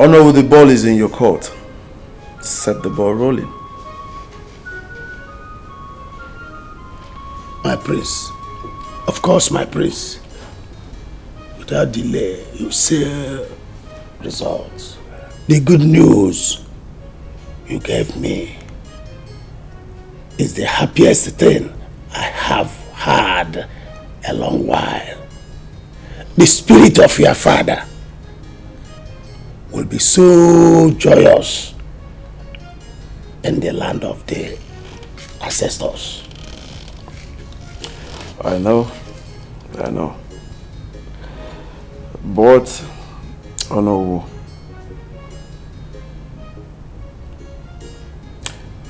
Honor, the ball is in your court. Set the ball rolling. My prince. Of course, my prince. Without delay, you see results. The good news you gave me is the happiest thing I have had a long while. The spirit of your father will be so joyous in the land of the ancestors. I know. But, Honor,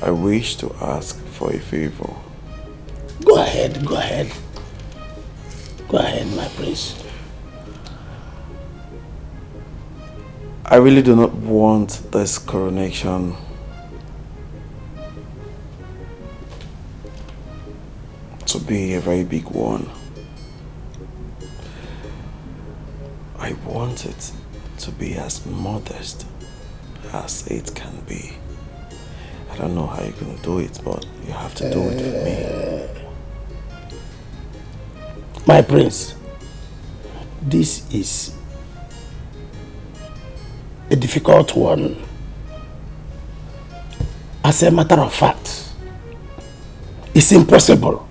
I wish to ask for a favor. Go ahead. Go ahead, my prince. I really do not want this coronation to be a very big one. I want it to be as modest as it can be. I don't know how you're going to do it, but you have to do it for me. My prince, this is a difficult one. As a matter of fact, it's impossible.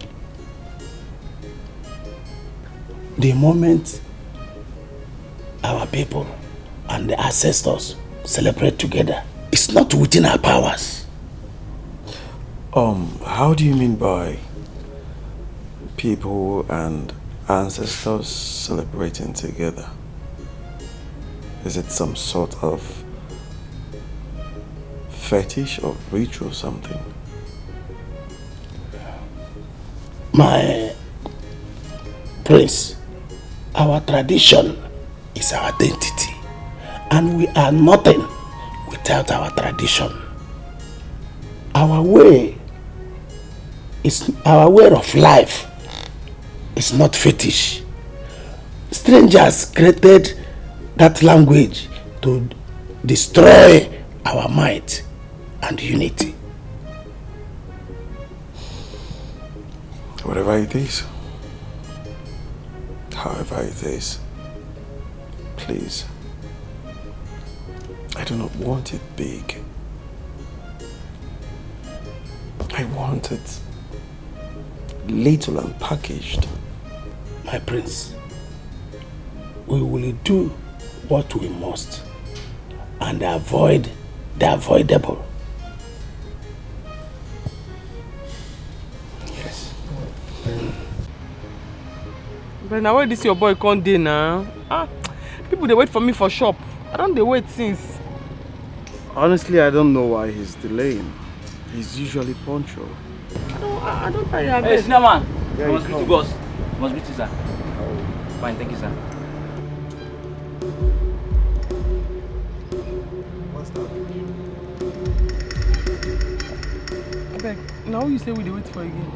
The moment our people and the ancestors celebrate together, it's not within our powers. How do you mean by people and ancestors celebrating together? Is it some sort of fetish or ritual or something? My prince, our tradition is our identity, and we are nothing without our tradition. Our way of life is not fetish. Strangers created that language to destroy our might and unity. Whatever it is, however it is, please, I do not want it big. I want it little and packaged. My prince, we will do what we must and avoid the avoidable. Yes. But now where this your boy come dey now? People they wait for me for shop. I don't they wait since. Honestly, I don't know why he's delaying. He's usually punctual. I don't tell you. Hey, Snowman. Yeah, must be to boss. Must be to sir. Fine, thank you, sir. What's that? Okay, now you say we dey wait for again.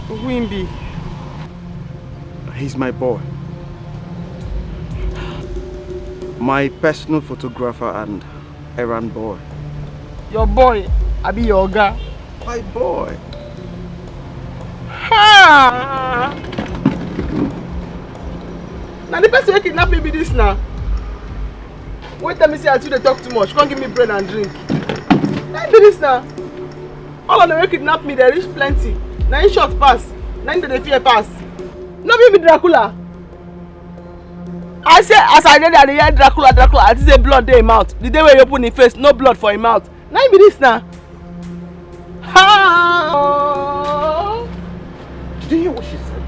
Who him be? He's my boy. My personal photographer and errand boy. Your boy, I be your guy. My boy. Ha! Now the person who kidnap me be this now. Wait till me say I too they talk too much. Come give me bread and drink. Now be this now. All of them who kidnap me, they reach plenty. Now in short pass. Now they fear pass. No be Dracula. I say as I read that they hear Dracula, I say blood in his mouth. The day where you open his face, no blood for his mouth. Now be this now. Ha! Did you hear what she said?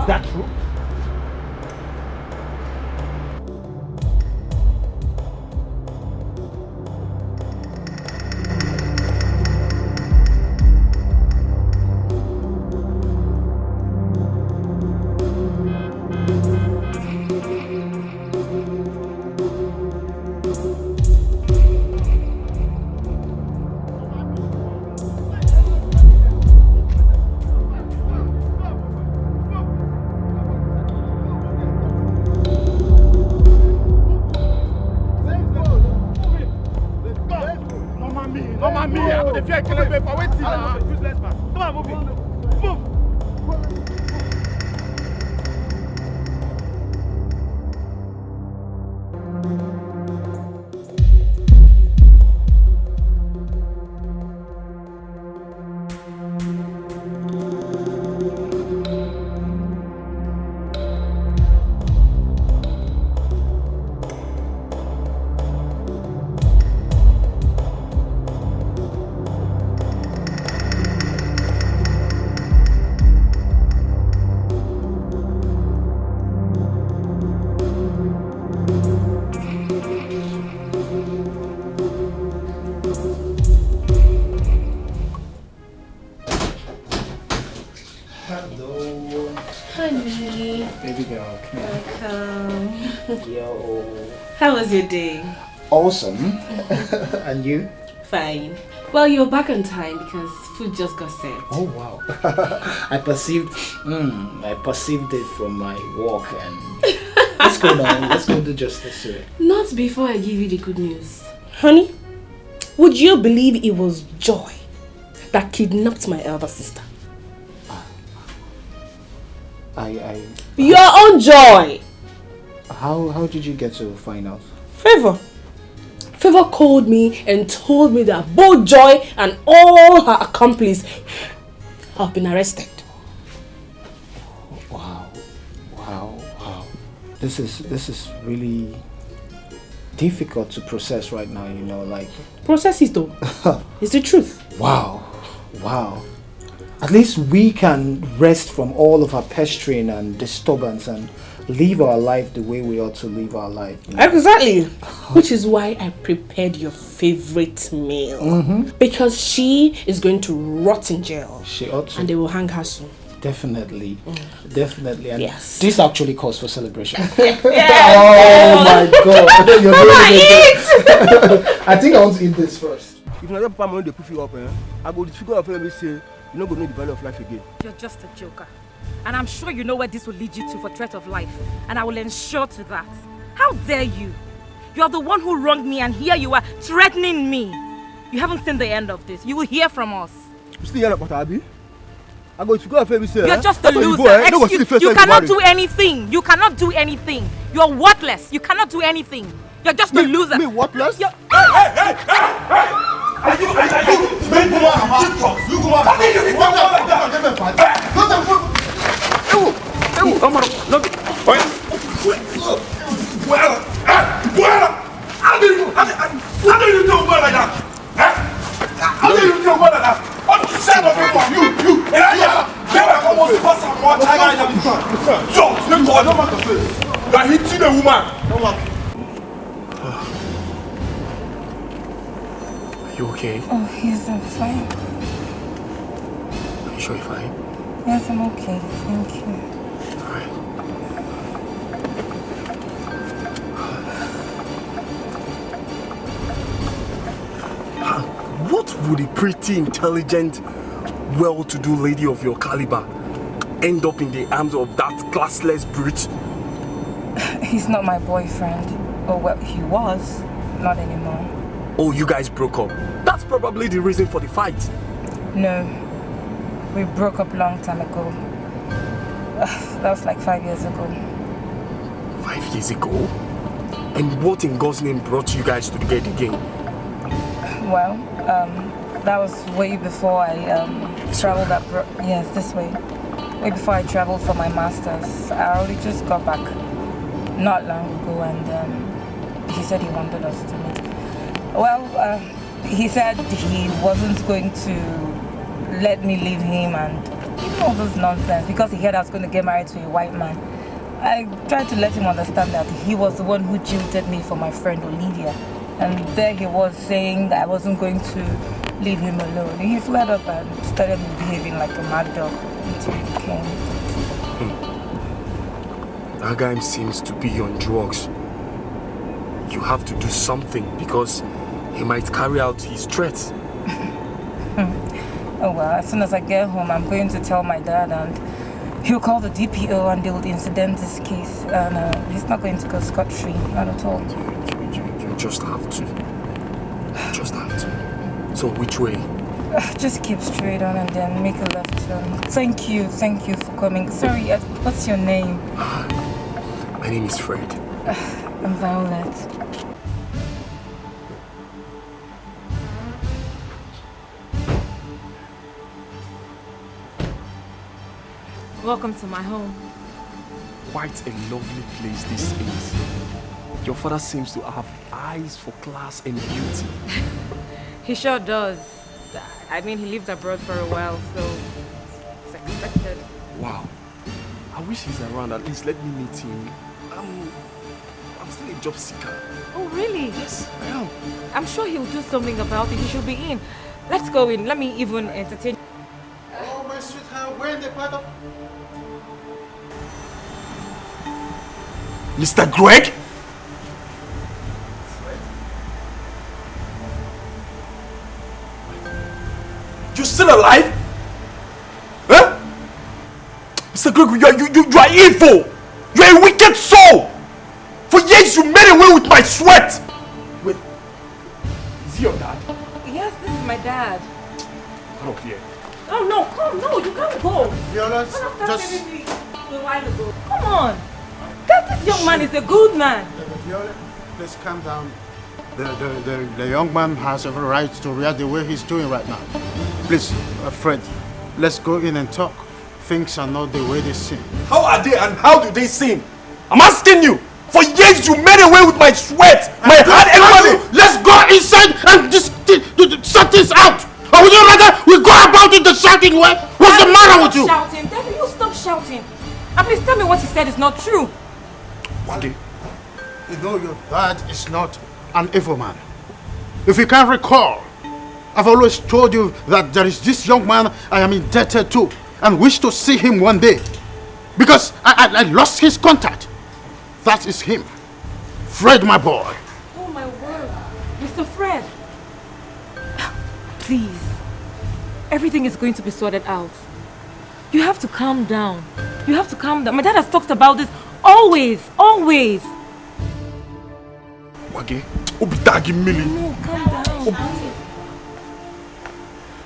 Is that true? If you're killing me for waiting, useless man. Come on, move it. Move. How was your day? Awesome. And you? Fine. Well, you're back on time because food just got served. Oh wow. I perceived it from my walk, and let's go now. Let's go do justice to it. Not before I give you the good news. Honey, would you believe it was Joy that kidnapped my elder sister? Your own Joy! How did you get to find out? Favor called me and told me that both Joy and all her accomplices have been arrested. Wow. This is really difficult to process right now, you know, like... Process it though. It's the truth. Wow. At least we can rest from all of our pestering and disturbance and live our life the way we ought to live our life. You know? Exactly. Which is why I prepared your favorite meal. Because she is going to rot in jail. She ought to. And they will hang her soon. Definitely. Definitely. And yes. This actually calls for celebration. Yes. Oh my God. You're doing it. I think I want to eat this first. If you not papa they put you up, I go disfigure your family say you're not going to know the value of life again. You're just a joker. And I'm sure you know where this will lead you to for threat of life. And I will ensure to that. How dare you? You're the one who wronged me and here you are threatening me. You haven't seen the end of this. You will hear from us. You still hear about Abi? I go disfigure your family say you're just a loser. You cannot do anything. You cannot do anything. You're worthless. You cannot do anything. You're just a loser. Me worthless? Hey! Are you hitting a woman. You okay? Oh, yes, I'm fine. Are you sure you're fine? Yes, I'm okay. Thank you. Alright. What would a pretty, intelligent, well-to-do lady of your caliber end up in the arms of that classless brute? He's not my boyfriend. Oh, well, he was. Not anymore. Oh, you guys broke up. That's probably the reason for the fight. No. We broke up a long time ago. That was like 5 years ago. 5 years ago? And what in God's name brought you guys together again? Well, that was way before I traveled up. Yes, this way. Way before I traveled for my master's. I already just got back not long ago, and he said he wanted us to meet. Well, he said he wasn't going to let me leave him and all this nonsense because he heard I was going to get married to a white man. I tried to let him understand that he was the one who jilted me for my friend Olivia. And there he was saying that I wasn't going to leave him alone. He fled up and started behaving like a mad dog until he came. That guy seems to be on drugs. You have to do something because he might carry out his threats. Oh well, as soon as I get home, I'm going to tell my dad and he'll call the DPO and they will incident this case. And he's not going to go scot-free, not at all. You just have to. Just have to. So which way? Just keep straight on and then make a left turn. Thank you for coming. Sorry, what's your name? My name is Fred. I'm Violet. Welcome to my home. Quite a lovely place this is. Your father seems to have eyes for class and beauty. He sure does. I mean, he lived abroad for a while, so it's expected. Wow. I wish he's around. At least let me meet him. I'm still a job seeker. Oh, really? Yes, I am. I'm sure he'll do something about it. He should be in. Let's go in. Let me even entertain. Oh, my sweetheart, we're in the part of... Mr. Greg? You still alive? Huh? Mr. Greg, you are evil! You're a wicked soul! For years you made away with my sweat! Wait, is he your dad? Yes, this is my dad. Get up here. Oh no, come, no, you can't go. Violet, just... A while ago. Come on. This young man is a good man. Violet, please calm down. The young man has every right to react the way he's doing right now. Please, Fred, let's go in and talk. Things are not the way they seem. How are they and how do they seem? I'm asking you! For years you made away with my sweat, my hard and money! Let's go inside and just sort this out! Or would you rather we go about it the shouting way? What's the matter with you? Shouting. David, you stop shouting. And please tell me what he said is not true. Wale, you know your dad is not an evil man. If you can't recall, I've always told you that there is this young man I am indebted to and wish to see him one day. Because I lost his contact. That is him. Fred, my boy. Oh my word. Mr. Fred. Please. Everything is going to be sorted out. You have to calm down. You have to calm down. My dad has talked about this always. Always. Wage, Obitagi Millie. No, calm down.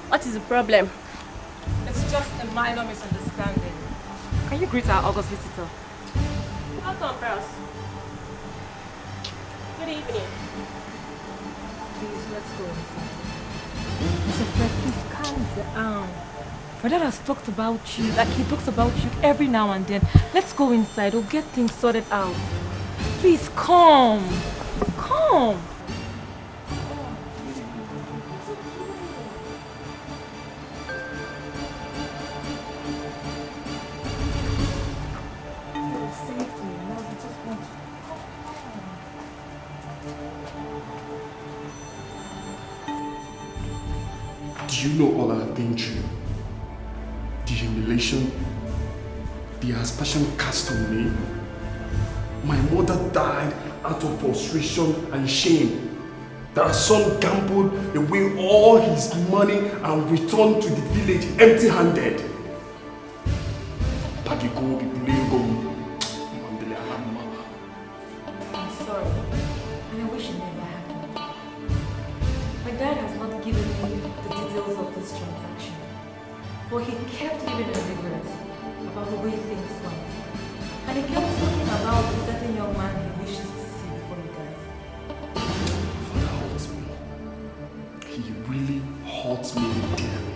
What is the problem? It's just a minor misunderstanding. Can you greet our August visitor? Welcome, Pros. Good evening. Please, let's go. Mr. Fred, please calm down. My dad has talked about you, like he talks about you every now and then. Let's go inside, we'll get things sorted out. Please, calm. Calm. Do you know all I've been through? The humiliation, the aspersion cast on me. My mother died out of frustration and shame. That our son gambled away all his money and returned to the village empty-handed. I'm sorry, and I wish it never happened. My dad has not given me the details of this transaction, but he kept giving a regret about the way things went. And he kept talking about the certain young man he wishes to see before he dies. Father hurts me. He really hurts me dearly.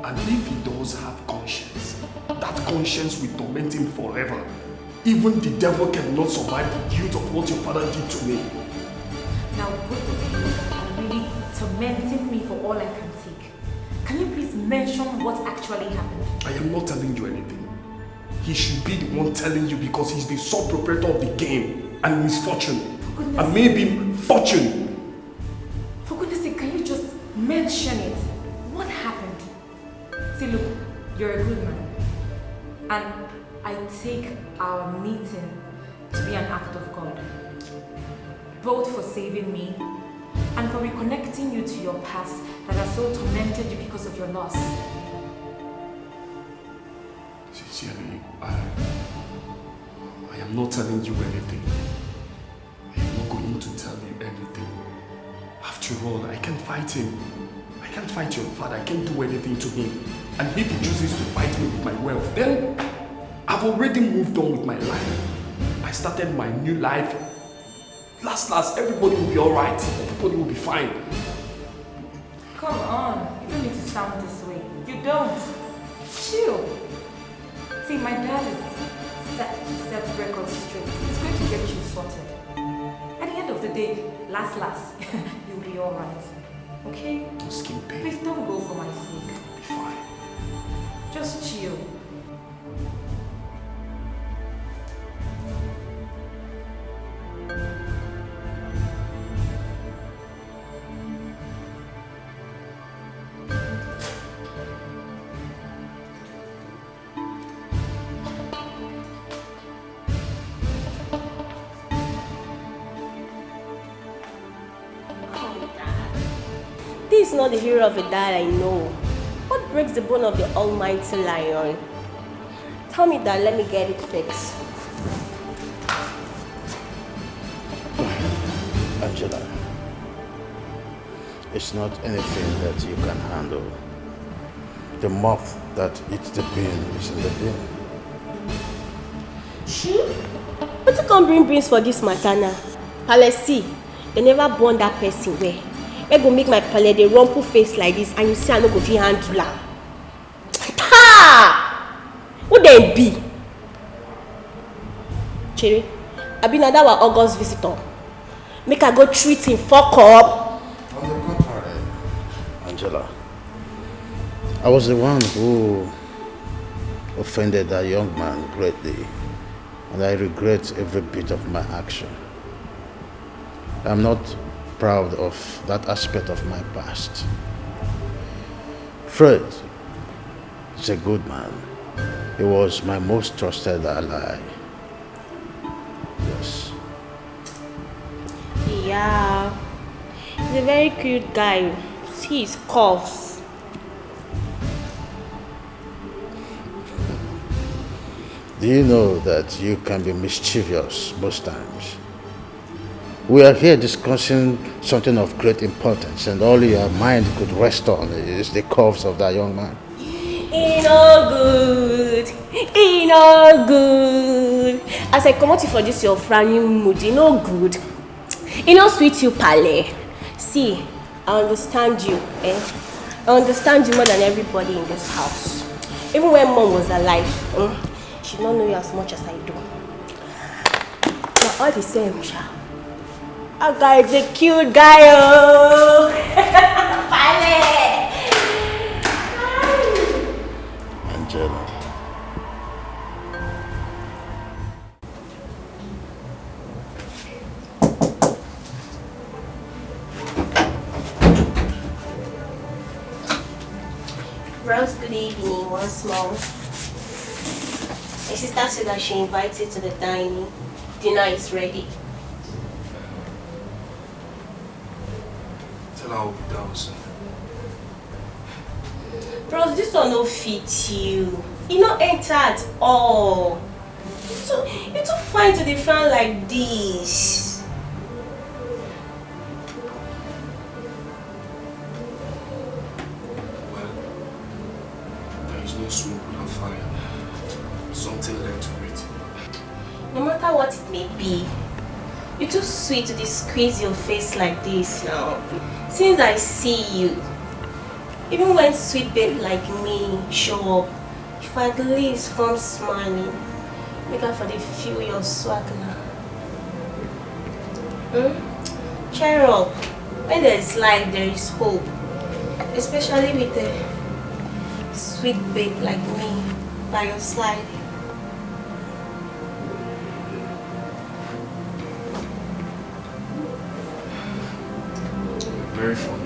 And if he does have conscience, that conscience will torment him forever. Even the devil cannot survive the guilt of what your father did to me. Now both of you are really tormenting me for all I can take. Can you please mention what actually happened? I am not telling you anything. He should be the one telling you because he's the sole proprietor of the game and misfortune. And maybe fortune. For goodness sake, can you just mention it? What happened? See, look, you're a good man. And I take our meeting to be an act of God. Both for saving me and for reconnecting you to your past that has so tormented you because of your loss. Sincerely, I am not telling you anything. I am not going to tell you anything. After all, I can't fight him. I can't fight your father. I can't do anything to him. And if he chooses to fight me with my wealth, then I've already moved on with my life. I started my new life. Last, everybody will be alright. Everybody will be fine. Come on. You don't need to sound this way. You don't. Chill. See, my dad is set to set records straight. He's going to get you sorted. At the end of the day, last, you'll be alright. Okay? Skin pain. Please don't go for my sake. Be fine. Just chill. This is not the hero of a dad I know. What breaks the bone of the almighty lion? Tell me that, let me get it fixed. Angela, it's not anything that you can handle. The moth that eats the bean is in the bin. But you can't bring beans for this matter now. Let's see, they never born that person where. I go make my pale the rumple face like this and you see I no go fit handle am. Ha! Who they be? Cherry, I be another one August visitor. Make I go treat him, fuck up. On the contrary, Angela, I was the one who offended that young man greatly, and I regret every bit of my action. I'm not proud of that aspect of my past. Fred is a good man. He was my most trusted ally. Yes. Yeah, he's a very cute guy. See his coughs. Do you know that you can be mischievous most times? We are here discussing something of great importance, and all your mind could rest on is the curves of that young man. He no good. He no good. As I come out for this your frowning mood, he no good. He no sweet you, pale. See, I understand you, eh? I understand you more than everybody in this house. Even when mom was alive, she don't know you as much as I do. But all the same, Sha. A guy is a cute guy, oh. Angela. Bros, good evening once more. My sister said that she invites you to the dining. Dinner is ready. I'll be down soon. Bros, this one don't fit you. You don't enter at all. You're too fine to the front like this. Well, there is no smoke without fire. Something led to it. No matter what it may be, you're too sweet to squeeze your face like this now. Since I see you, even when sweet babe like me show up, if I at least from smiling, make up for the feel your swag now. Cheer up. When there is life, there is hope. Especially with a sweet babe like me by your side. Very funny.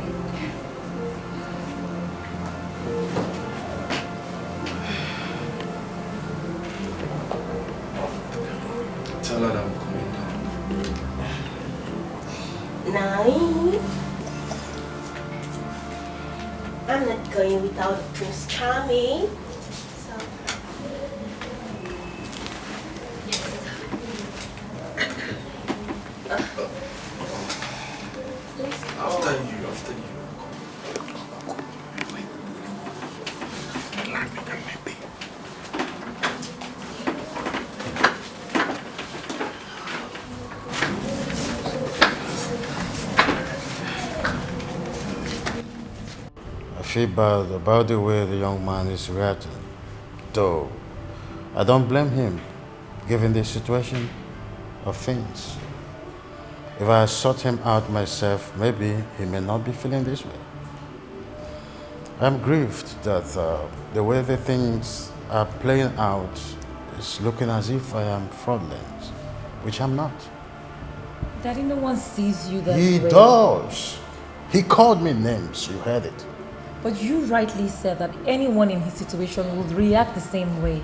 Tell her that I'm coming down. Nine. I'm not going without Prince Charming. So. After feel bad about the way the young man is reacting, though I don't blame him, given the situation of things. If I sought him out myself, maybe he may not be feeling this way. I'm grieved that the way the things are playing out is looking as if I am fraudulent, which I'm not. Daddy, no one sees you that way. He does. He called me names, you heard it. But you rightly said that anyone in his situation would react the same way.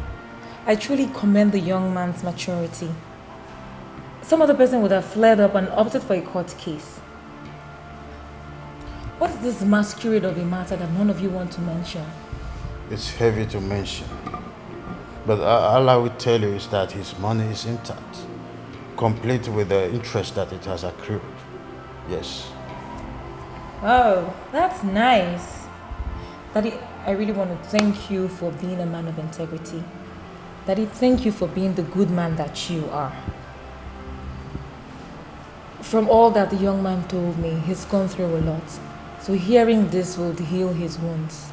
I truly commend the young man's maturity. Some other person would have flared up and opted for a court case. What is this masquerade of a matter that none of you want to mention? It's heavy to mention. But all I would tell you is that his money is intact, complete with the interest that it has accrued. Yes. Oh, that's nice. Daddy, I really want to thank you for being a man of integrity. Daddy, thank you for being the good man that you are. From all that the young man told me, he's gone through a lot. So hearing this will heal his wounds.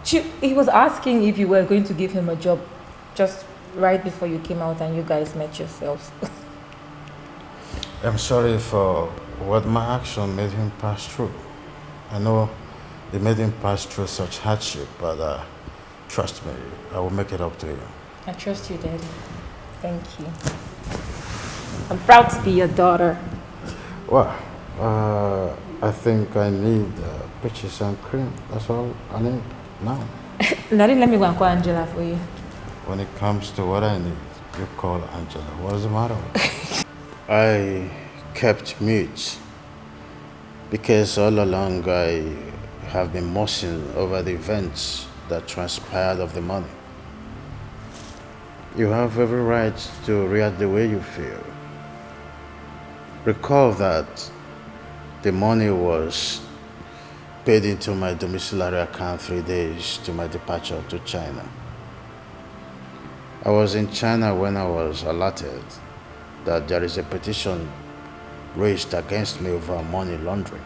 He was asking if you were going to give him a job just right before you came out and you guys met yourselves. I'm sorry for what my action made him pass through. I know it made him pass through such hardship, but trust me, I will make it up to you. I trust you, Daddy. Thank you. I'm proud to be your daughter. Well, I think I need peaches and cream. That's all I need now. Daddy, let me go and call Angela for you. When it comes to what I need, you call Angela. What's the matter with you? I kept mute because all along I have been mourning over the events that transpired of the money. You have every right to react the way you feel. Recall that the money was paid into my domiciliary account 3 days to my departure to China. I was in China when I was alerted that there is a petition raised against me over money laundering.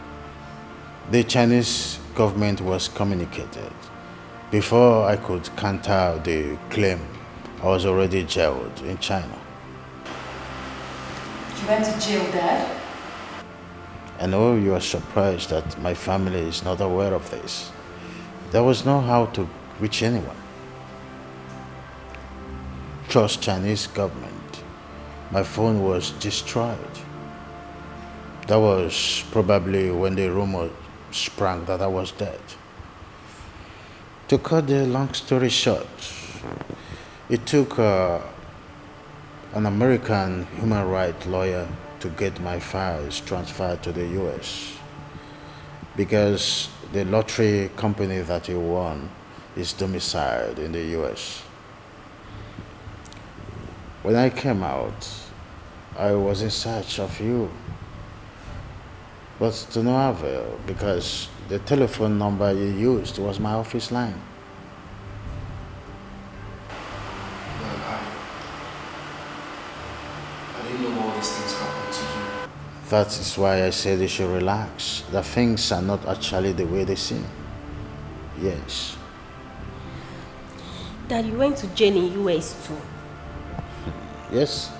The Chinese government was communicated. Before I could counter the claim, I was already jailed in China. You went to jail, Dad? I know you are surprised that my family is not aware of this. There was no how to reach anyone. Trust Chinese government. My phone was destroyed. That was probably when the rumor sprang that I was dead. To cut the long story short, it took an American human rights lawyer to get my files transferred to the US because the lottery company that he won is domiciled in the US. When I came out, I was in search of you, but to no avail because the telephone number you used was my office line. I didn't know all these things happened to you. That is why I said you should relax. The things are not actually the way they seem. Yes. Dad, you went to jail in US too. Yes.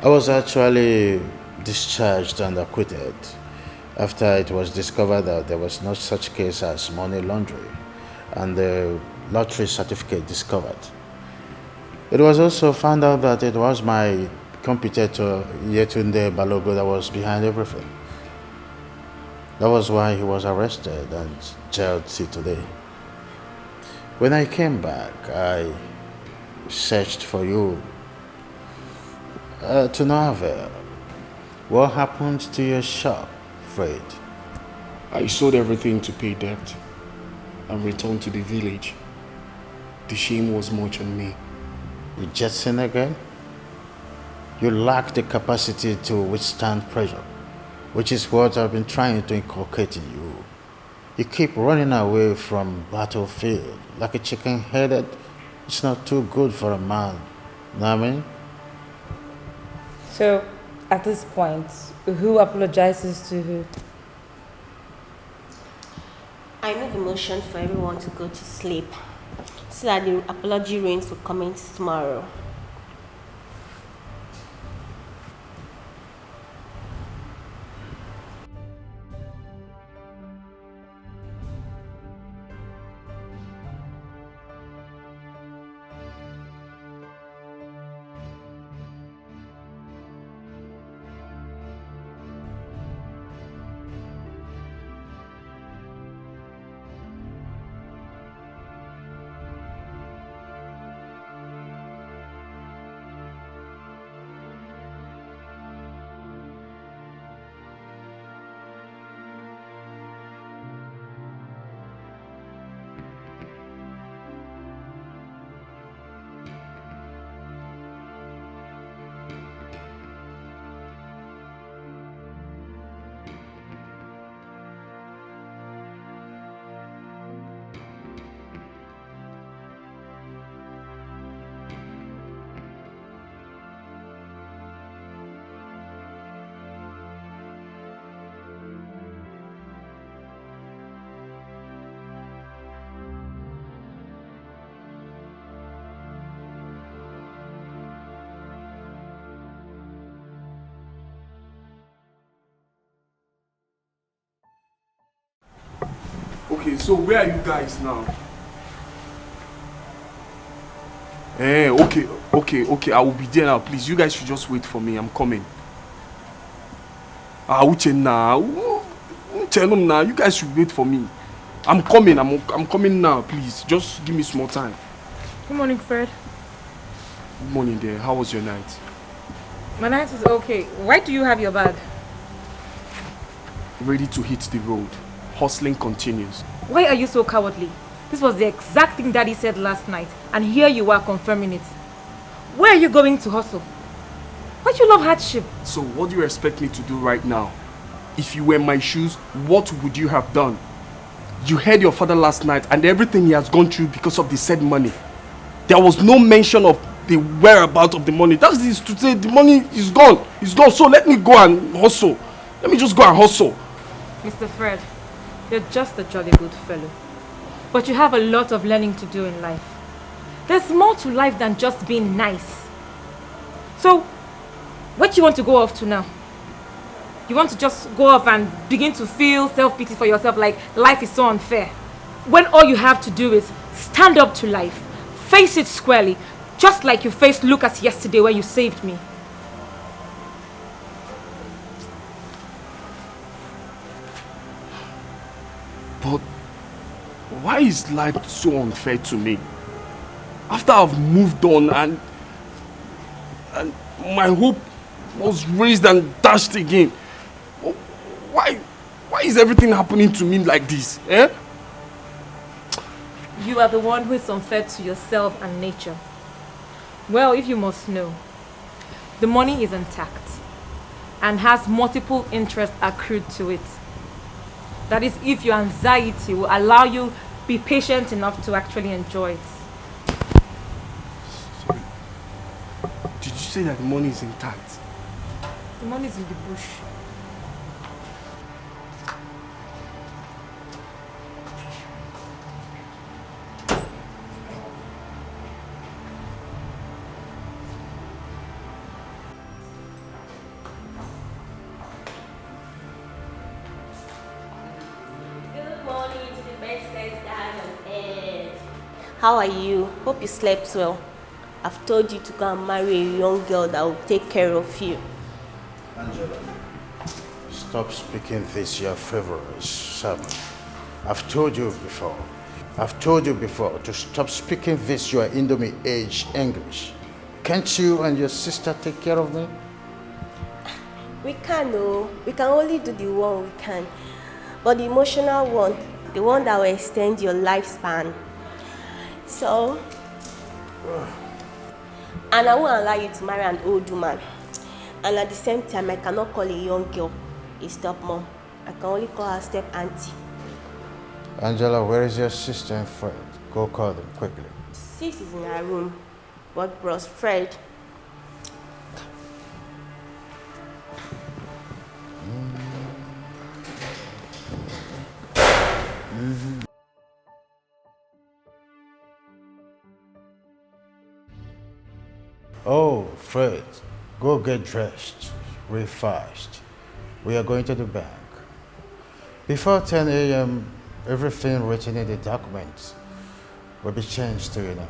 I was actually discharged and acquitted after it was discovered that there was no such case as money laundering and the lottery certificate discovered. It was also found out that it was my competitor Yetunde Balogo that was behind everything. That was why he was arrested and jailed till today. When I came back, I searched for you to no avail. What happened to your shop, Fred? I sold everything to pay debt and returned to the village. The shame was much on me. You just sin again? You lack the capacity to withstand pressure, which is what I've been trying to inculcate in you. You keep running away from battlefield like a chicken-headed. It's not too good for a man. Know what I mean? So, at this point, who apologizes to who? I move a motion for everyone to go to sleep so that the apology reigns will commence tomorrow. Okay, so where are you guys now? Okay, I will be there now. Please, you guys should just wait for me. I'm coming. Uche now. You guys should wait for me. I'm coming. I'm coming now. Please, just give me small time. Good morning, Fred. Good morning there. How was your night? My night was okay. Why do you have your bag? Ready to hit the road. Hustling continues. Why are you so cowardly? This was the exact thing Daddy said last night, and here you are confirming it. Where are you going to hustle? Why do you love hardship? So what do you expect me to do right now? If you were in my shoes, what would you have done? You heard your father last night and everything he has gone through because of the said money. There was no mention of the whereabouts of the money. That is to say the money is gone. It's gone. So let me go and hustle. Let me just go and hustle. Mr. Fred, you're just a jolly good fellow. But you have a lot of learning to do in life. There's more to life than just being nice. So, what do you want to go off to now? You want to just go off and begin to feel self-pity for yourself like life is so unfair? When all you have to do is stand up to life, face it squarely, just like you faced Lucas yesterday when you saved me. But why is life so unfair to me? After I've moved on and my hope was raised and dashed again. Why is everything happening to me like this? Eh? You are the one who is unfair to yourself and nature. Well, if you must know, the money is intact and has multiple interests accrued to it. That is, if your anxiety will allow you be patient enough to actually enjoy it. Sorry. Did you say that the money is intact? The money is in the bush. How are you? Hope you slept well. I've told you to go and marry a young girl that will take care of you. Angela, stop speaking this your favorite sermon. I've told you before. To stop speaking this your Indomie age English. Can't you and your sister take care of me? We can, no. We can only do the one we can. But the emotional one, the one that will extend your lifespan. So, and I won't allow you to marry an old woman. And at the same time, I cannot call a young girl a stepmom. I can only call her step auntie. Angela, where is your sister and Fred? Go call them quickly. Sis is in her room. But bros, Fred. Fred, go get dressed real fast. We are going to the bank. Before 10 a.m., everything written in the documents will be changed to your name.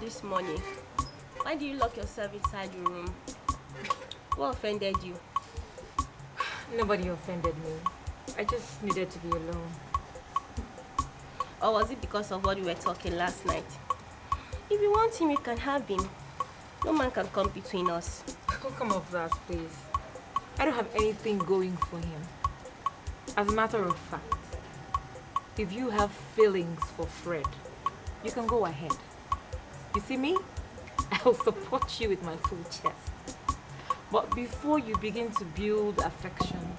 This morning, why do you lock yourself inside your room? What offended you? Nobody offended me. I just needed to be alone. Or was it because of what we were talking last night? If you want him, you can have him. No man can come between us. Oh, come off that, please. I don't have anything going for him. As a matter of fact, if you have feelings for Fred, you can go ahead. You see me? I'll support you with my full chest. But before you begin to build affections,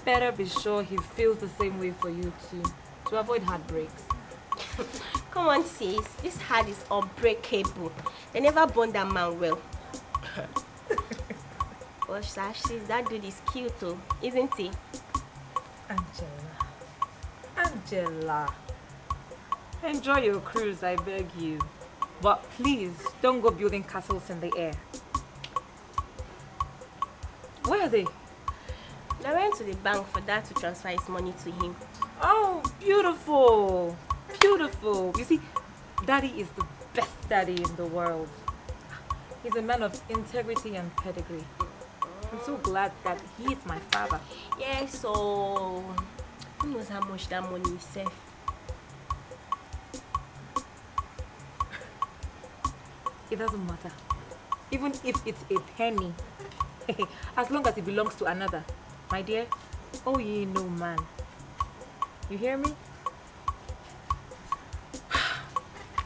better be sure he feels the same way for you too, to avoid heartbreaks. Come on, sis. This heart is unbreakable. They never bond that man well. But sis, that dude is cute too, isn't he? Angela. Enjoy your cruise, I beg you. But please, don't go building castles in the air. Where are they? I went to the bank for Dad to transfer his money to him. Oh, beautiful. Beautiful. You see, Daddy is the best daddy in the world. He's a man of integrity and pedigree. I'm so glad that he is my father. Yes, so who knows how much that money is safe? It doesn't matter. Even if it's a penny. As long as it belongs to another. My dear, oh ye no man. You hear me?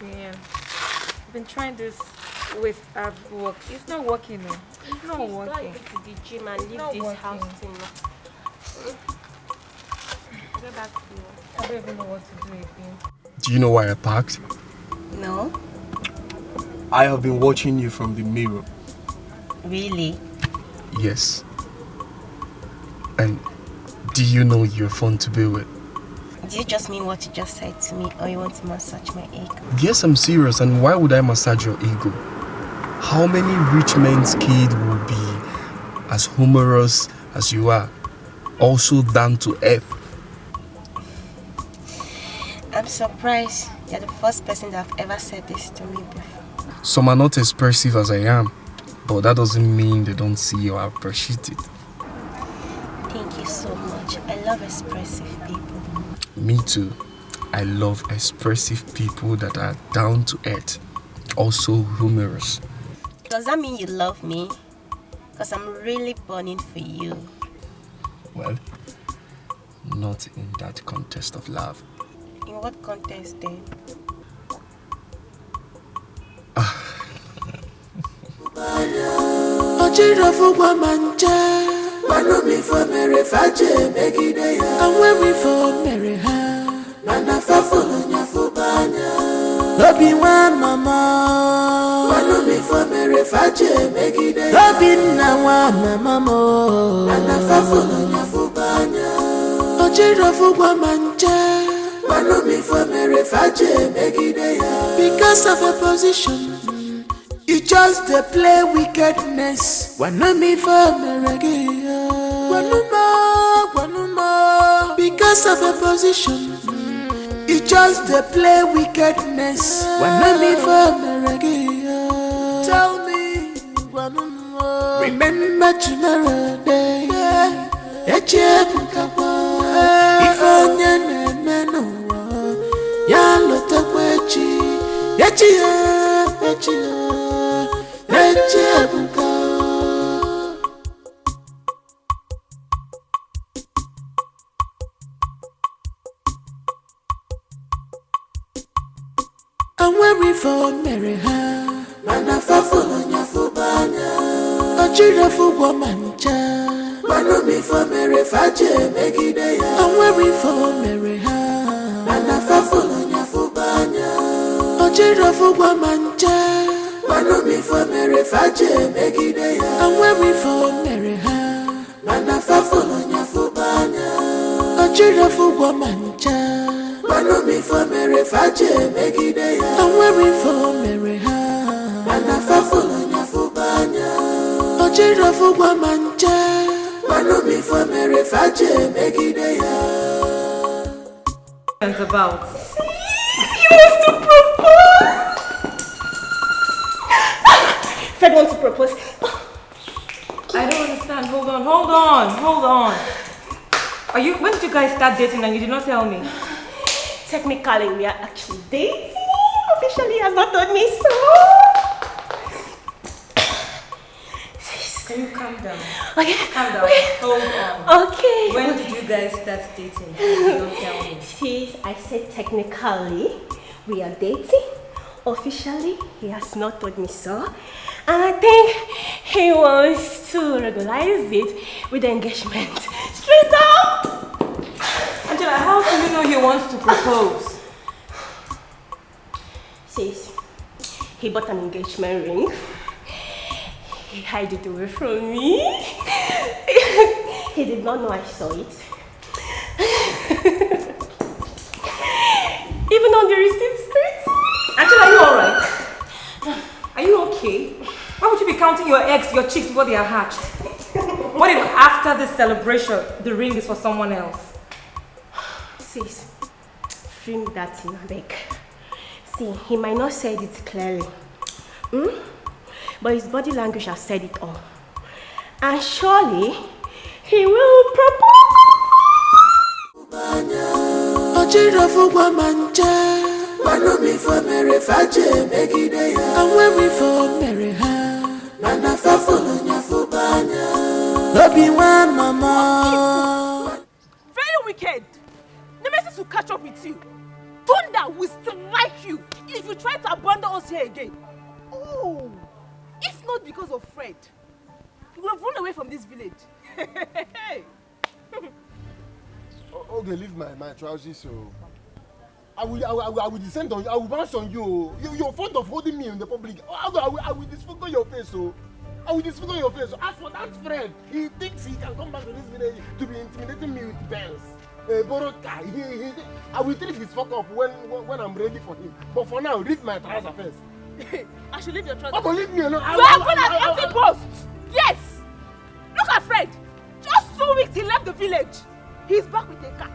Man, I've been trying this with ab work. It's not working. It's not working. Go to the gym and leave this house thing. Go back to you. I don't even know what to do again. Do you know why I parked? No. I have been watching you from the mirror. Really? Yes. And do you know you're fun to be with? Do you just mean what you just said to me, or you want to massage my ego? Yes, I'm serious. And why would I massage your ego? How many rich men's kid will be as humorous as you are? Also down to earth. I'm surprised you're the first person that have ever said this to me before. Some are not expressive as I am, but that doesn't mean they don't see or appreciate it. Thank you so much. I love expressive people. Me too. I love expressive people that are down to earth, also humorous. Does that mean you love me? Because I'm really burning for you. Well, not in that contest of love. In what contest then? Because of a position, you just play wickedness. Wanumi for Meregia. Wanuma. Because of a position, you just play wickedness. Wanumi for Meregia. Tell me, Wanuma. Remember tomorrow day. If onye no ya lota kwechi. I'm weary for Meriha. Manafa follow Nyafubanya. Ajira for Womancha. Manumi for Merifaje Megideya. I'm weary for Meriha. Manafa follow Nyafu. Ochirafu gwa mancha. Manu mi for mere faje megide ya. And when we for mere ha. Mana fa follow nyafu banya. Ochirafu gwa mancha. Manu mi for mere faje megide ya. And when we for mere ha. Mana fa follow nyafu banya. Ochirafu gwa mancha. Manu mi for mere faje megide ya. It's about. He wants to propose. Fred wants to propose. I don't understand. Hold on. When did you guys start dating and you did not tell me? Technically, we are actually dating. Officially, he has not told me so. Can you calm down? Okay. Calm down. Okay. Hold on. Okay. When did you guys start dating? You don't tell me. See, I said technically, we are dating. Officially, he has not told me so. And I think he wants to regularize it with the engagement. Straight up! Angela, how do you know he wants to propose? Sis, he bought an engagement ring. He hid it away from me. He did not know I saw it. Even on the receipt screen. Angela, are you alright? Are you okay? Why would you be counting your eggs, your chicks before they are hatched? What if after this celebration, the ring is for someone else? Sis, bring that in, I beg. See, he might not say it clearly. But his body language has said it all. And surely, he will propose. Ochirafu gwa mancha. Manu mi for mere faje megide ya. And when we for mere ha. Mana fa follow nyafu banya. Lobi one mama. Very wicked. Nemesis will catch up with you. Thunder will strike you if you try to abandon us here again. Oh, if not because of Fred, we would have run away from this village. Okay, leave my trousers so. I will descend on you. I will bounce on you. You're fond of holding me in the public. I will disfigure your face. So I will disfigure your face. As for that friend, he thinks he can come back to this village to be intimidating me with bells. Borrowed car. I will treat his fuck up when I'm ready for him. But for now, leave my trousers first. I should leave your trousers. Oh, leave me alone. You are going at empty post. Yes. Look at Fred. Just 2 weeks he left the village. He's back with a car.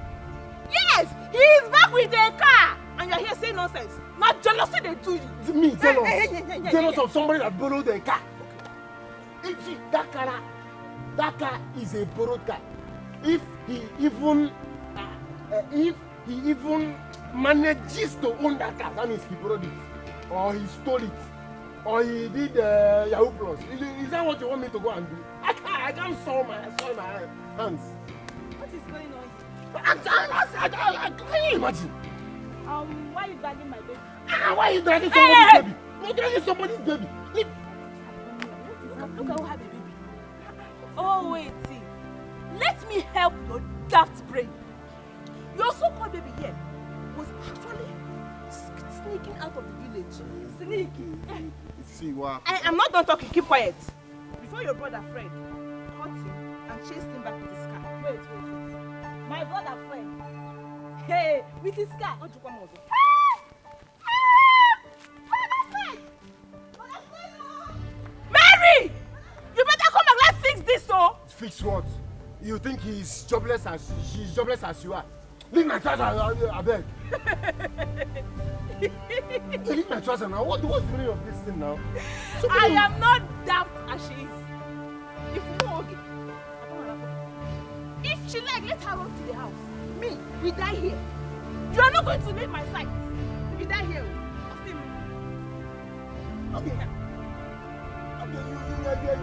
Yes, he is back with a car. And you're here saying nonsense. Not jealousy they do you. Me, jealous. Jealous of somebody that borrowed a car. If that car is a borrowed car. If he even manages to own that car, that means he borrowed it. Or he stole it. Or he did Yahoo Plus. Is that what you want me to go and do? I can't soil my hands. What is going on? I can't imagine. Why are you dragging my baby? Why are you dragging somebody's baby? You're dragging somebody's baby. Look at who had the baby. Oh, wait, see. Let me help your daft brain. Your so-called baby here was actually sneaking out of the village. Sneaking. See what? I'm not done talking. Keep quiet. Before your brother Fred caught him and chased him back with his car. Wait. My brother Fred. Hey, with his car. Mary! You better come and let's fix this, oh! Fix what? You think she's jobless as you are? Leave my trousers, I beg. Leave my trousers now. What's the meaning of this thing now? I am not daft as she is. If you know, okay. If she like, let her run to the house. Me, we die here. You are not going to leave my side. We die here. Okay. You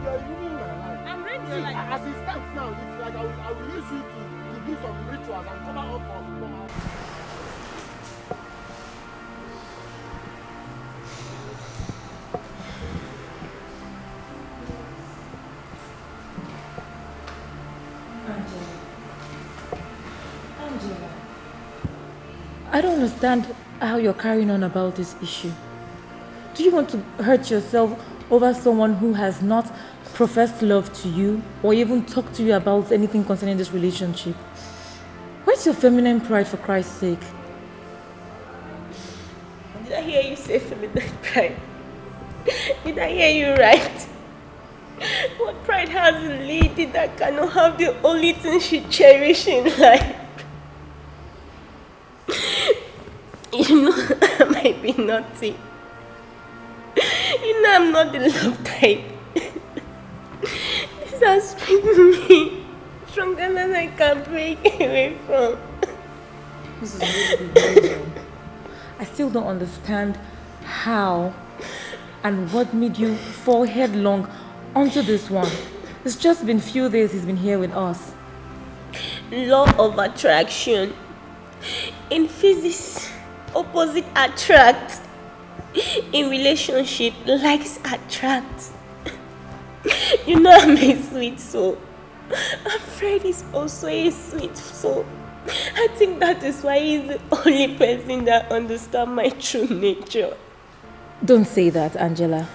are ruining my life. I'm ready to like. As it stands now, it's like I will use you to do some rituals and cover up for my. I don't understand how you're carrying on about this issue. Do you want to hurt yourself over someone who has not professed love to you or even talked to you about anything concerning this relationship? Where's your feminine pride, for Christ's sake? Did I hear you say feminine pride? Did I hear you right? What pride has a lady that cannot have the only thing she cherishes in life? You know, I might be naughty. You know I'm not the love type. This has been me stronger than I can break away from. This is really big. I still don't understand how and what made you fall headlong onto this one. It's just been few days he's been here with us. Law of attraction. In physics, opposite attract. In relationship, likes attract. You know I'm a sweet soul. And Fred is also a sweet soul. I think that is why he's the only person that understands my true nature. Don't say that, Angela.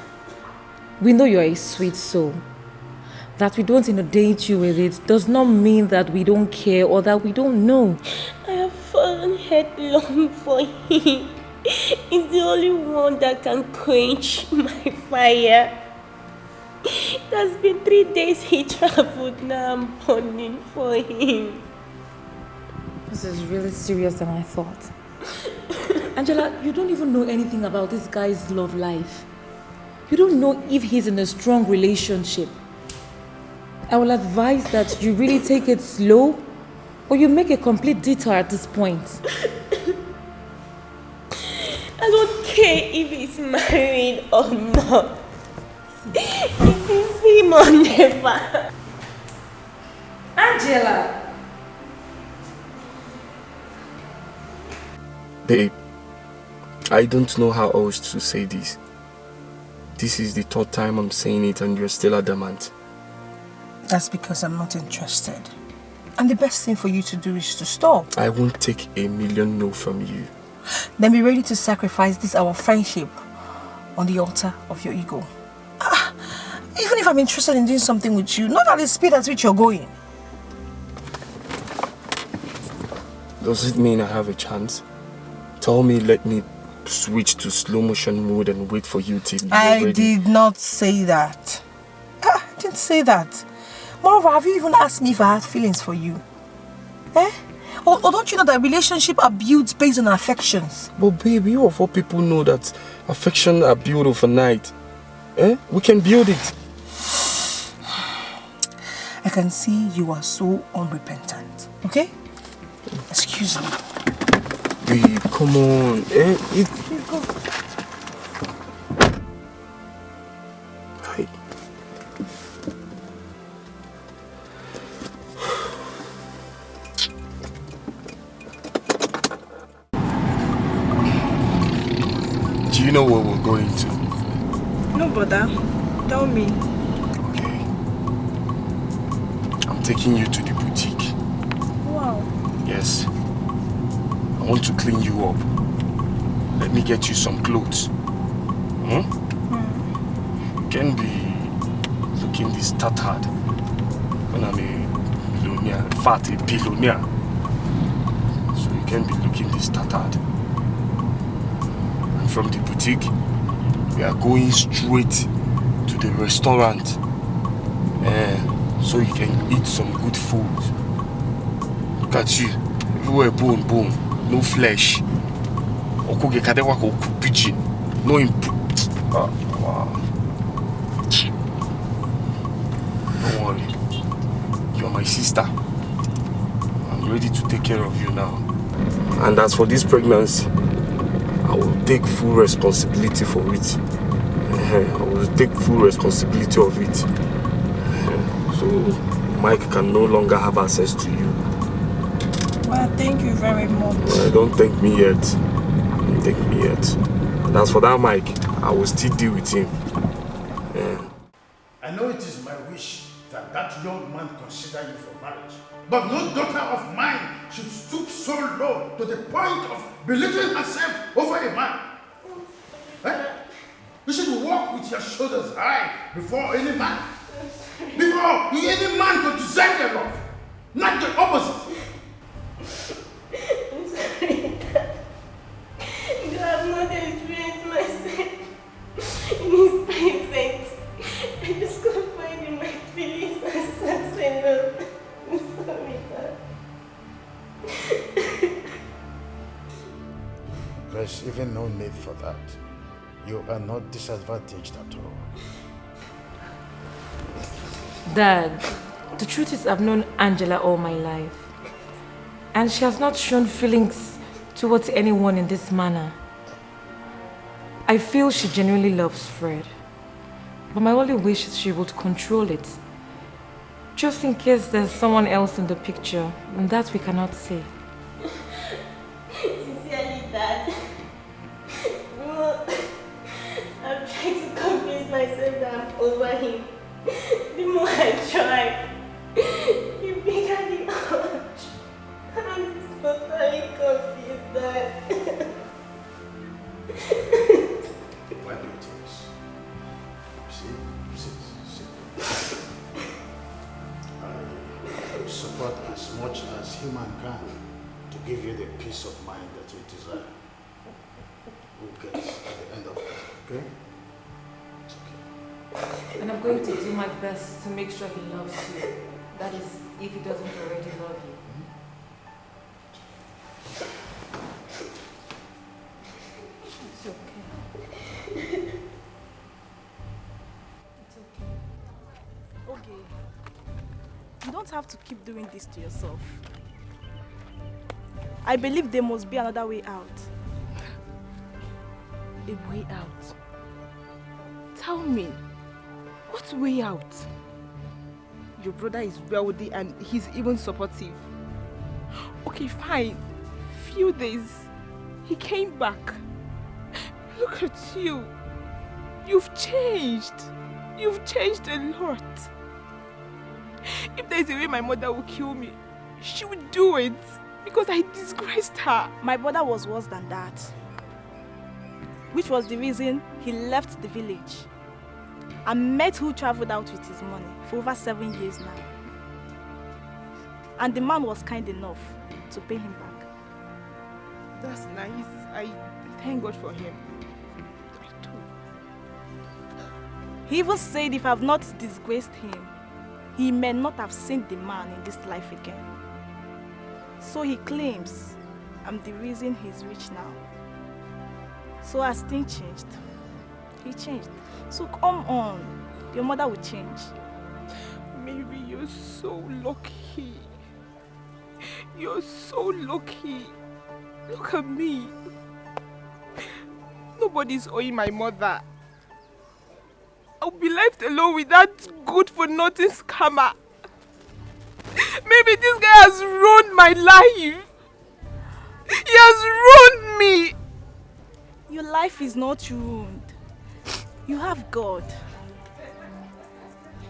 We know you're a sweet soul. That we don't inundate you with it does not mean that we don't care or that we don't know. I have fallen headlong for him. He's the only one that can quench my fire. It has been 3 days he traveled, now I'm burning for him. This is really serious than I thought. Angela, you don't even know anything about this guy's love life. You don't know if he's in a strong relationship. I will advise that you really take it slow or you make a complete detour at this point. I don't care if he's married or not. It is him or never. Angela! Babe, I don't know how else to say this. This is the third time I'm saying it and you're still adamant. That's because I'm not interested. And the best thing for you to do is to stop. I won't take a million no from you. Then be ready to sacrifice this our friendship on the altar of your ego. Even if I'm interested in doing something with you, not at the speed at which you're going. Does it mean I have a chance? Tell me, let me switch to slow motion mode and wait for you till you're ready. I did not say that. I didn't say that. Moreover, have you even asked me if I had feelings for you? Eh? Or don't you know that relationships are built based on affections? But babe, you of all people know that affection are built overnight. Eh? We can build it. I can see you are so unrepentant. Okay? Excuse me. Babe, come on. Eh? Go. Hi. Do you know where we're going to? No, brother. Tell me. Okay. I'm taking you to the boutique. Wow. Yes. I want to clean you up. Let me get you some clothes. You can be looking this tattered when I'm a millionaire, in fact a billionaire. So you can be looking this tattered. And from the boutique, we are going straight to the restaurant. So you can eat some good food. Look at you. Everywhere bone. No flesh. Okojie kadewa ko pigeon. No wow. Don't worry. You're my sister. I'm ready to take care of you now. And as for this pregnancy, I will take full responsibility for it. I will take full responsibility of it. So Mike can no longer have access to you. Well, thank you very much. Don't thank me yet. Don't thank me yet. And as for that Mike, I will still deal with him. I know it is my wish that that young man consider you for marriage. But no daughter of mine should stoop so low to the point of belittling herself over a man. your shoulders high before any man. Before any man to deserve your love, not the opposite. I'm sorry, Dad. You have not experienced myself in his presence. I just confide in my feelings and sense enough. I'm sorry, Dad. There's even no need for that. You are not disadvantaged at all. Dad, the truth is I've known Angela all my life. And she has not shown feelings towards anyone in this manner. I feel she genuinely loves Fred. But my only wish is she would control it. Just in case there's someone else in the picture, and that we cannot say. Sincerely, Dad. I'm trying to convince myself that I'm over him. The more I try, the bigger the urge. I'm totally confused, Dad. Why do it this? See. I support as much as human can to give you the peace of mind that you desire. Who gets at the end of it, okay? It's okay. And I'm going to do my best to make sure he loves you. That is, if he doesn't already love you. It's okay. It's okay. Okay. You don't have to keep doing this to yourself. I believe there must be another way out. A way out? Tell me, what way out? Your brother is wealthy and he's even supportive. Okay, fine. Few days, he came back. Look at you. You've changed. You've changed a lot. If there's a way my mother will kill me, she would do it because I disgraced her. My brother was worse than that, which was the reason he left the village. And Mathew traveled out with his money for over 7 years now. And the man was kind enough to pay him back. That's nice. I thank God for him. I do. He even said if I have not disgraced him, he may not have seen the man in this life again. So he claims I'm the reason he's rich now. So as things changed, he changed. So come on, your mother will change. Maybe you're so lucky. You're so lucky. Look at me. Nobody's owing my mother. I'll be left alone with that good-for-nothing scammer. Maybe this guy has ruined my life. He has ruined me. Your life is not ruined. You have God.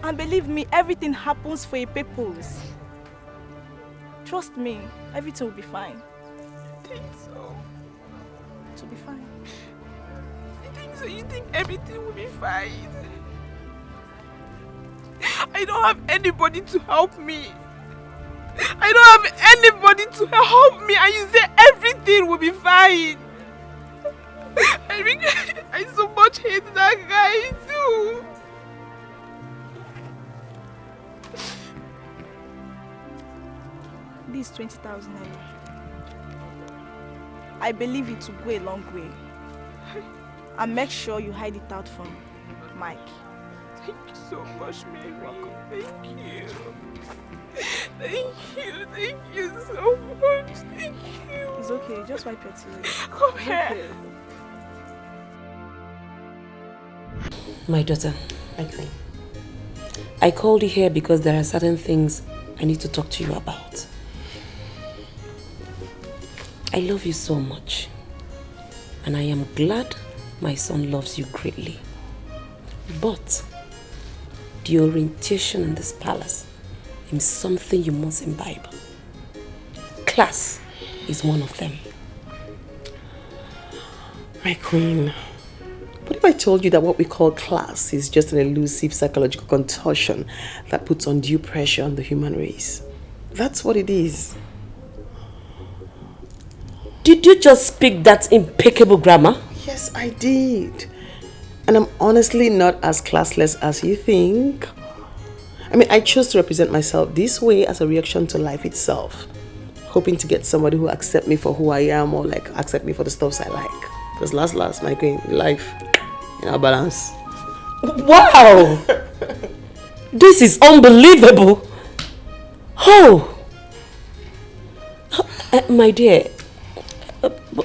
And believe me, everything happens for a purpose. Trust me, everything will be fine. I think so. It will be fine. You think so? You think everything will be fine? I don't have anybody to help me. I don't have anybody to help me, and you say everything will be fine. I so much hate that guy too. This 20,000 naira. I believe it will go a long way. And make sure you hide it out from Mike. Thank you so much, Mary. Thank you. Thank you so much. Thank you. It's okay, just wipe your tears. Come here. Okay. My daughter, I called you here because there are certain things I need to talk to you about. I love you so much, and I am glad my son loves you greatly. But the orientation in this palace is something you must imbibe. Class is one of them. My queen, but if I told you that what we call class is just an elusive psychological contortion that puts undue pressure on the human race? That's what it is. Did you just speak that impeccable grammar? Yes, I did. And I'm honestly not as classless as you think. I mean, I chose to represent myself this way as a reaction to life itself, hoping to get somebody who accept me for who I am or like accept me for the stuffs I like. Because last, my queen, life in our balance. Wow! This is unbelievable. Oh! My dear,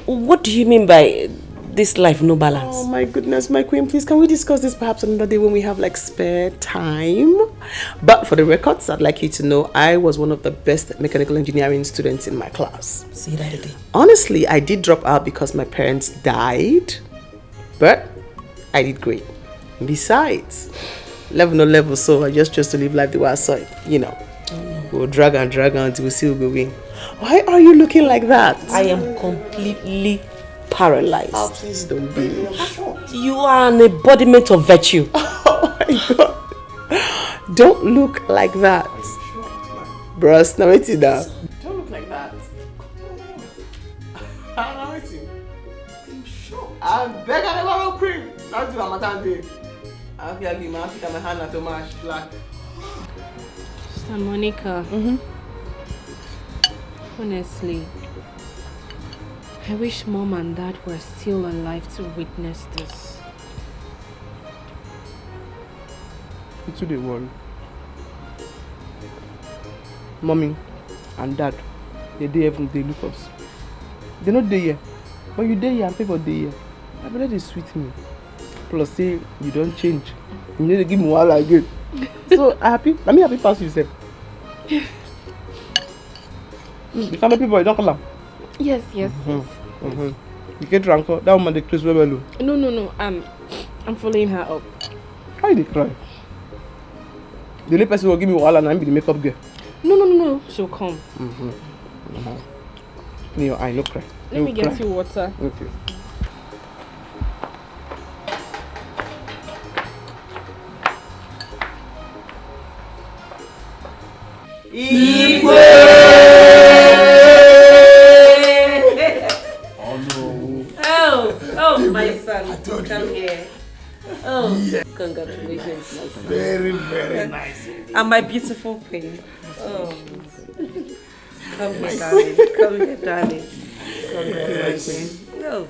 what do you mean by this life no balance? Oh my goodness, my queen, please can we discuss this perhaps another day when we have like spare time? But for the records, I'd like you to know I was one of the best mechanical engineering students in my class. See that again? Honestly, I did drop out because my parents died, but I did great. Besides, level no level, so I just chose to live life the way I saw it, you know. We'll drag until we see who will win. Why are you looking like that? I am completely paralyzed. Oh, please don't be. You are an embodiment of virtue. Oh my God. Don't look like that. Bros, now wait it down. Don't look like that. Now wait it. I beg I never will cream. Not do a matter day. I feel like my hand at too much black. Sister Monica. Honestly, I wish Mom and Dad were still alive to witness this. It's the worry. Mommy and Dad, they look us. They're not there, but you there and pay for the year. I bet they sweet me. Plus, say you don't change. You need to give me one again. So happy. Let me happy pass yourself. You can't make people don't call them. Yes. You get drunk. That woman they close well. No. I'm following her up. Why they cry? The only person who will give me one and I'm be the makeup girl. No. She'll come. In your eye, no cry. Let me get you water. Okay. Ibe! Oh, my son, come here. Oh, yeah. Congratulations, my son. Very nice. And my beautiful queen. Oh, come here, darling. Congratulations. Oh,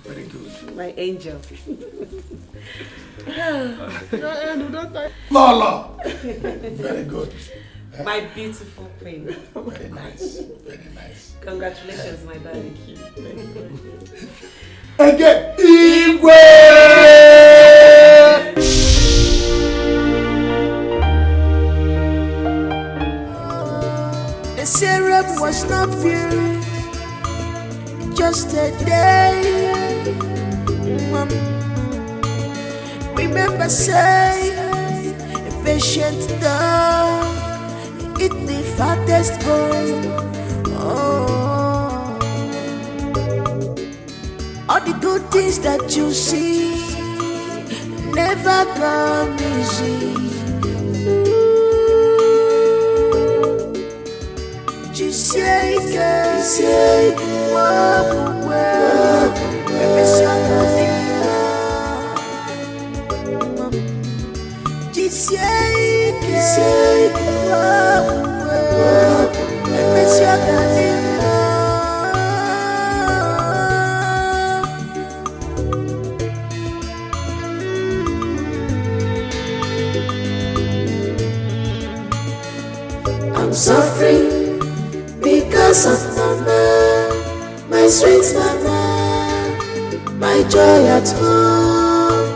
very good. My angel. Lola! Very good. My beautiful queen. Very nice. Congratulations, my darling. Again, Igwe! The syrup was not pure, just a day. Remember, say, a patient dog, eat the fattest bone. All the good things that you see never come easy. I'm suffering because of mama, my sweet mama, my joy at home.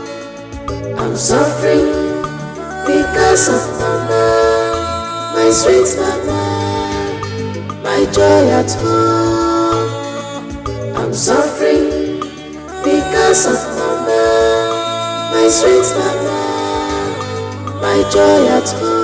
I'm suffering because of mama, my sweet mama, my joy at home. I'm suffering because of mama, my sweet mama, my joy at home.